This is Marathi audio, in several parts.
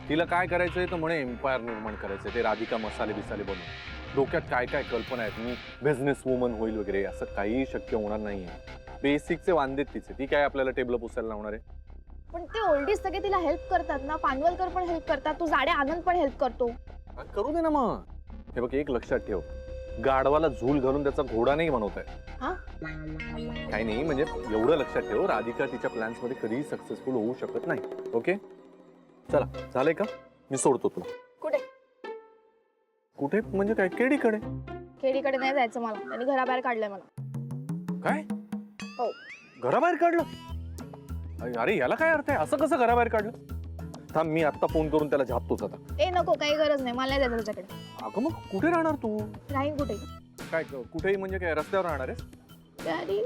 तिला काय करायचंय तर म्हणे एम्पायर निर्माण करायचंय, ते राधिका मसाले बिसाले बनवून. डोक्यात काय काय कल्पना आहेत, मी बिझनेस वुमन होईल वगैरे, असं काही शक्य होणार नाहीये. बेसिकचे वांदेत तिचे, ती काय आपल्याला टेबल पुसायला लावणार आहे? पण ते ओल्डीज सगळे तिला हेल्प करतात ना, पानवलकर पण हेल्प करतात, तो जाडे आनंद पण हेल्प करतो. करू दे ना मग. हे बघ, एक लक्षात ठेव, गाढवाला झूल घालून त्याचा घोडा नाही बनवताय. हा? काही नाही, म्हणजे एवढं लक्षात ठेव, राधिका तिच्या प्लॅन्स मध्ये कधीही सक्सेसफुल होऊ शकत नाही. ओके, चला, झालंय का? मी सोडतो तुला. कुठे? कुठे म्हणजे काय? केडीकडे. केडीकडे नाही जायचं मला, त्यांनी घराबाहेर काढलंय मला. काय? हो. घराबाहेर काढलं? अरे याला काय अर्थ आहे? असं कसं घराबाहेर काढलं? थांब, मी आता फोन करून त्याला झापतोच आता. ए नको, काही गरज नाही, मला नाही जायचं तुझ्याकडे. अगं मग कुठे राहणार तू? राहीन कुठे? काय कुठेही म्हणजे काय, रस्त्यावर राहणार आहेस? डॅडी.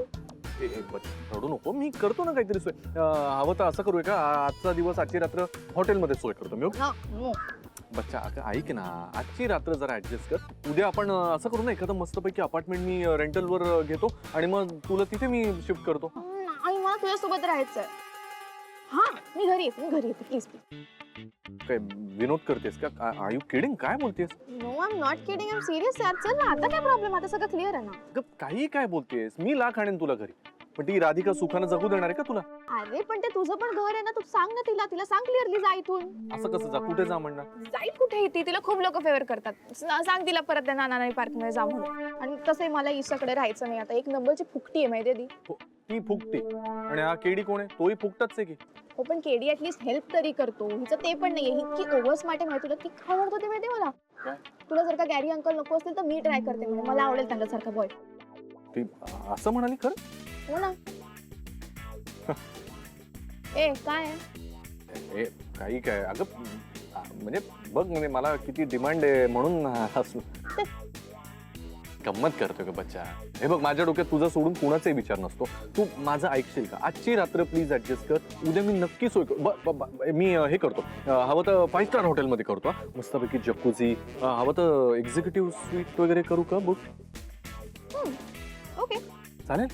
रडू नको, मी करतो ना काहीतरी सोय. हवं तर असं करूया का, आजचा दिवस, आजची रात्र हॉटेलमध्ये सोय करतो मी. नो. बच्चा ऐक ना, आजची रात्र जरा ऍडजस्ट कर. उद्या आपण असं करू ना, एखादं मस्तपैकी अपार्टमेंट मी रेंटलवर घेतो आणि मग तुला तिथे मी शिफ्ट करतो. आणि मला तुझ्यासोबत राहायचंय. हा, मी घरी येते प्लीज. काय विनोद करतेस का? Are you kidding? काय बोलतेस? No, I am not kidding, I am serious यार. चल ना, आता काय प्रॉब्लेम? आता सगळं क्लिअर आहे ना. काही काय बोलतेस? मी लाख आणेन तुला घरी, पण ती राधिका सुखानं जगू देणार आहे का तुला? अरे पण ते तुझं पण घर आहे ना, तू सांग ना तिला सांग क्लिअरली, जा इथून. असं कसं जा? कुठे जा म्हणणार? जाईल कुठे येते, तिला खूप लोक फेवर करतात. सांग तिला परत त्या नाना पार्क मध्ये जा म्हणून. आणि तसंही मला ईशाकडे राहायचं नाही आता. एक नंबरची फुकटी आहे माहितीये ती. ती फुकटी आणि हा केडी कोण आहे? तोही फुकटाच आहे की. हो पण केडी ऍटलीस्ट हेल्प तरी करतो. हिचं ते पण नाहीये. इतकी ओव्हर स्मार्ट आहे माहिती तुला. ती काय म्हणतो ते माहितीये मला? तुला जर का गॅरी अंकल नको असतील तर मी ट्राय करते म्हणे. मला आवडेल त्यांच्यासारखा बॉय. ती असं म्हणाली खरं? हो ना. ए काय आहे? ए काही काय अगं, म्हणजे बघ, म्हणजे मला किती डिमांड आहे म्हणून हसू. गंमत करतोय का बच्चा? हे बघ, माझ्या डोक्यात तुझं सोडून कुणाचाही विचार नसतो. तू माझं ऐकशील का? आजची रात्र प्लीज ऍडजस्ट कर. उद्या मी नक्की सोय मी हे करतो, हवं तर 5 स्टार हॉटेलमध्ये करतो. मस्तपैकी जकुझी, हवं तर एक्झिक्युटिव्ह स्वीट वगैरे करू का? बुक. ओके, चालेल.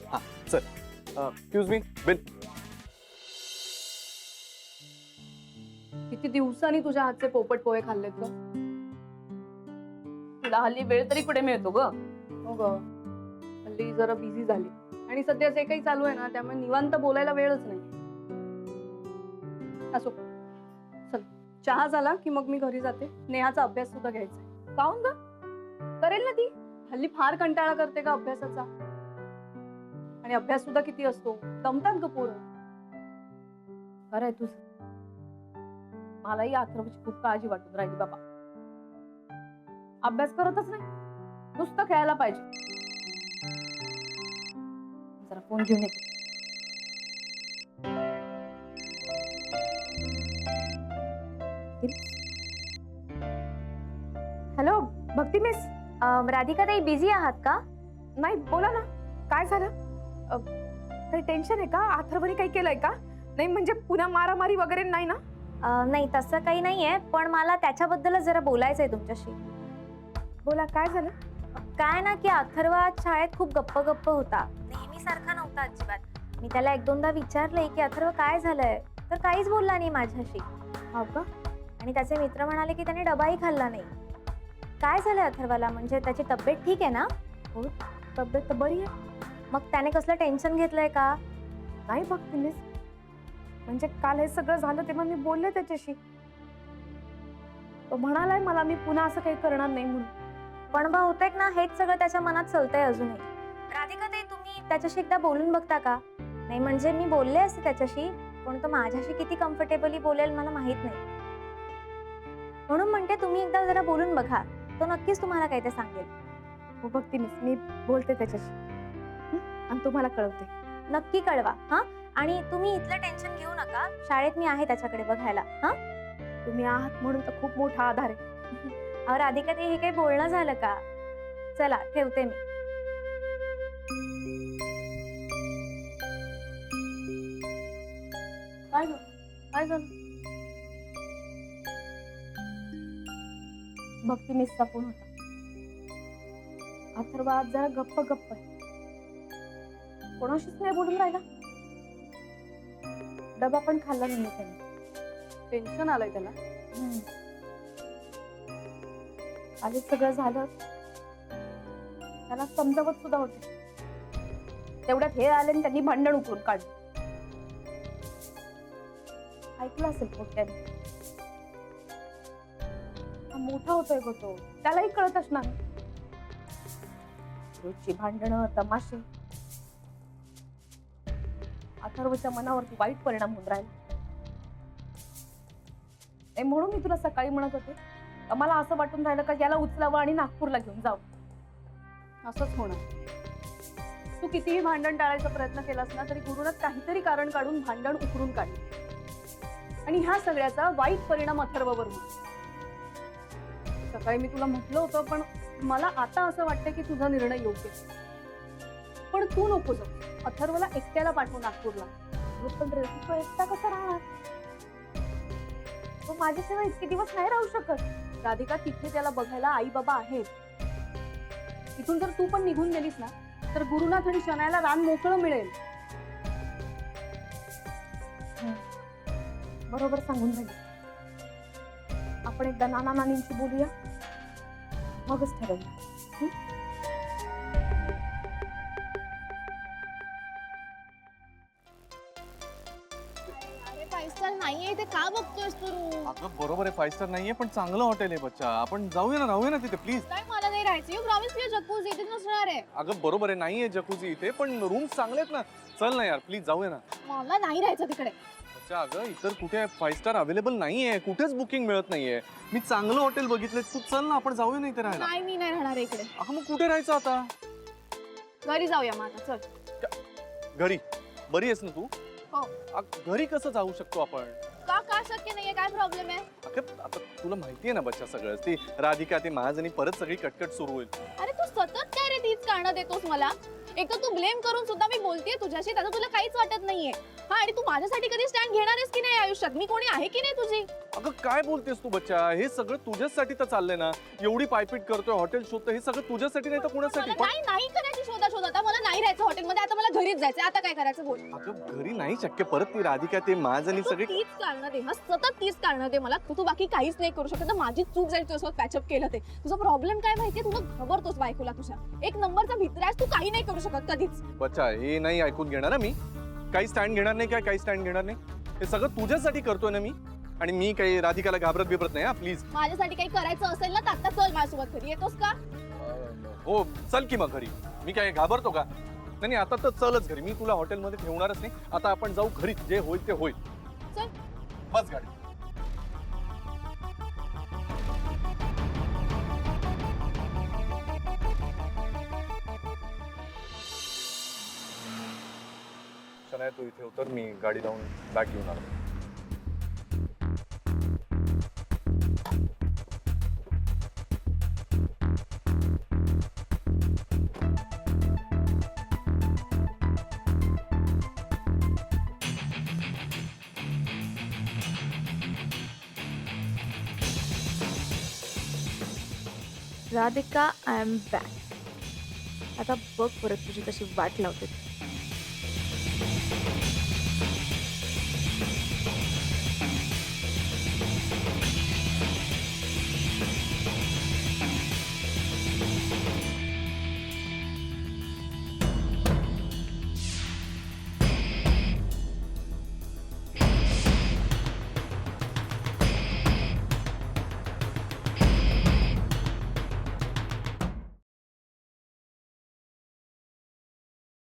हा चल. Excuse me, bill. किती दिवसांनी तुझ्या हातचे पोपट पोहे खाल्लेत ग. तुला हल्ली वेळ तरी कुठे मिळतो ग? हो ग, हल्ली जरा बिझी झाली आणि सध्या जे काही चालू आहे ना, त्यामुळे निवांत बोलायला वेळच नाही. असो, चल, चहा झाला की मग मी घरी जाते. नेहाचा अभ्यास सुद्धा घ्यायचा. काहून ग? करेल ना ती. हल्ली फार कंटाळा करते का अभ्यासाचा? आणि अभ्यास सुद्धा किती असतो, दमतात ग पोरं. खरं आहे तुझं. मलाही अथर्वची खूप काळजी वाटून राहिली बाबा. अभ्यास करतच नाही, नुसतं खेळायला पाहिजे. जरा फोन घेऊन येते. हॅलो भक्ती मिस, राधिका ताई बिझी आहात का? नाही, बोला ना. काय झालं? काही टेन्शन आहे का? अथर्वने काही केलंय का? नाही म्हणजे पुन्हा मारामारी वगैरे नाही ना? नाही तसं काही नाहीये, पण मला त्याच्याबद्दलच जरा बोलायचंय तुमच्याशी. बोला, काय झालं? काय ना की अथर्व आज शाळेत खूप गप्प होता. नेहमी सारखा नव्हता अजिबात. मी त्याला 1-2दा विचारले की अथर्व काय झालंय, तर काहीच बोलला नाही माझ्याशी. हो का? आणि त्याचे मित्र म्हणाले की त्याने डबाही खाल्ला नाही. काय झालंय अथर्वला? म्हणजे त्याची तब्येत ठीक आहे ना? हो, तब्येत तर बरी आहे. मग त्याने कसलं टेन्शन घेतलंय का? नाही भक्ती मिस, म्हणजे काल हे सगळं झालं तेव्हा मी बोलले त्याच्याशी. तो म्हणालाय मला मी पुन्हा असं काही करणार नाही म्हणून. पण बहुतेक ना हेच सगळं त्याच्या मनात चालतंय अजूनही. राधिका ताई, तुम्ही त्याच्याशी एकदा बोलून बघता का? नाही म्हणजे मी बोलले असते त्याच्याशी, पण तो माझ्याशी किती कम्फर्टेबली बोलेल मला माहित नाही. म्हणून म्हणते तुम्ही एकदा जरा बोलून बघा. तो नक्कीच तुम्हाला काही ते सांगेल. हो भक्ती मिस, मी बोलते त्याच्याशी आणि तुम्हाला कळवते. नक्की कळवा हा. आणि तुम्ही इथलं टेन्शन घेऊ नका, शाळेत मी आहे त्याच्याकडे बघायला. हा, तुम्ही आहात म्हणून तर खूप मोठा आधार आहे. अहो राधिका ताई, हे काही बोलणं झालं का? चला ठेवते मी. काय ग? काय झालं? भक्ती मिसचा फोन होता. अथर्व आज जरा गप्प आहे. कोणाशीच नाही बोलून राहिला. डबा पण खाल्ला नाही त्याने. टेन्शन आलंय त्याला. आधी सगळं झालं त्याला समजावत सुद्धा होते. तेवढ्यात हे आले आणि त्यांनी भांडण उकरून काढलं. ऐकलं असेल पोट्याने. हा मोठा होतोय गो तो, त्यालाही कळत असणार. रोजची भांडणं तमाशे अथर्वच्या मनावरती वाईट परिणाम होऊन राहिला. म्हणून मी तुला सकाळी म्हणत होते का मला असं वाटून राहिलं का याला उचलावं आणि नागपूरला घेऊन जावं. असंच होणार. तू कितीही भांडण टाळायचा प्रयत्न केलास ना तरी गुरुनात काहीतरी कारण काढून भांडण उकरून काढलं आणि ह्या सगळ्याचा वाईट परिणाम अथर्ववर होईल. सकाळी मी तुला म्हटलं होतं पण मला आता असं वाटतं की तुझा निर्णय योग्य आहे. पण तू नको जाऊ. अथर्वला एकट्याला पाठव नागपूरला. पण रवी तो एकटा कसा राहणार? तो माझ्याशिवाय इतके दिवस नाही राहू शकत. राधिका तिथे त्याला बघायला आई बाबा आहेत. इथून जर तू पण निघून गेलीस ना तर गुरुनाथ आणि शनायला रान मोकळं मिळेल. बरोबर सांगून झाली. आपण एकदा नाना नानींशी बोलूया मगच ठरवूया. अरे 5 स्टार नाहीये ते का बघतोयस तू? अगं बरोबर आहे, 5 स्टार नाहीये पण चांगलं हॉटेल आहे बच्चा. आपण जाऊया ना, राहूया ना तिथे प्लीज. काय मला नाही राहायचं. यू प्रॉमिस की जकूझी इथे नसणार आहे. अगं बरोबर आहे, नाहीये जकुझी इथे पण रूम्स चांगले आहेत ना. चल ना यार प्लीज जाऊया ना. मला नाही राहायचं तिकडे. अच्छा अगं इतर कुठे 5 स्टार अवेलेबल नाहीये, कुठेच बुकिंग मिळत नाहीये. मी चांगलं हॉटेल बघितलंय, तू चल ना आपण जाऊया ना इथे राहायला. नाही मी नाही राहणार इकडे. अगं मग कुठे राहायचं आता? घरी जाऊया मग आता. चल घरी. बरी आहेस ना तू? हो. घरी कसं जाऊ शकतो आपण? का शक्य नाहीये? काय प्रॉब्लेम आहे? अगं आता तुला माहितीये ना बच्चा सगळं. ती राधिका ती महाज आणि परत सगळी कटकट सुरू होईल. अरे तू सतत काय रे तीच कारणं देतोस मला. एक तर तू ब्लेम करून सुद्धा मी बोलतेय तुझ्याशी, त्याचं तुला काहीच वाटत नाहीये. हा आणि तू माझ्यासाठी कधी स्टँड घेणारेस की नाही आयुष्यात? मी कोणी आहे की नाही तुझी? अगं काय बोलतेस तू बच्चा? हे सगळं तुझ्यासाठी तर चाललंय ना. एवढी पायपीट करतोय, हॉटेल शोधतोय, हे सगळं तुझ्यासाठी नाही तर कुणासाठी? मला नाही करायची शोधा आता. मला नाही राहायचं हॉटेलमध्ये. आता मला घरीच जायचं. आता काय करायचं बोल. अगं घरी नाही शक्य. परत ती राधिका ते महाज आणि तू सगळी तीच कारणं दे. हा सतत तीच कारणं दे मला. तू बाकी काहीच नाही करू शकत. माझी चूक जाईल तुझ्यासोबत पॅचअप केलं ते. तुझा प्रॉब्लेम काय माहितीये? तुला घाबरतोस बायकोला तुझ्या. एक नंबरचा भित्रा आहेस तू. काही नाही करू शकत कधीच. बच्चा हे नाही ऐकून घेणार मी. काही स्टँड घेणार नाही. काही स्टँड घेणार नाही. हे सगळं तुझ्यासाठी करतोय ना मी. आणि मी काही राधिकाला घाबरत नाही. हा प्लीज. माझ्यासाठी काही करायचं असेल ना तर आता चल माझ्यासोबत. घरी येतोस का? हो चल की मग घरी. मी काय घाबरतो का? नाही आता तर चलच घरी. मी तुला हॉटेलमध्ये ठेवणारच नाही. आता आपण जाऊ घरी. जे होईल ते होईल. चल. बस गाडी. शनाया तू इथे उतर. मी गाडी लावून बॅग घेऊन आलो. Radhika I am back. आता बघ परत तुझी कशी वाट लावते.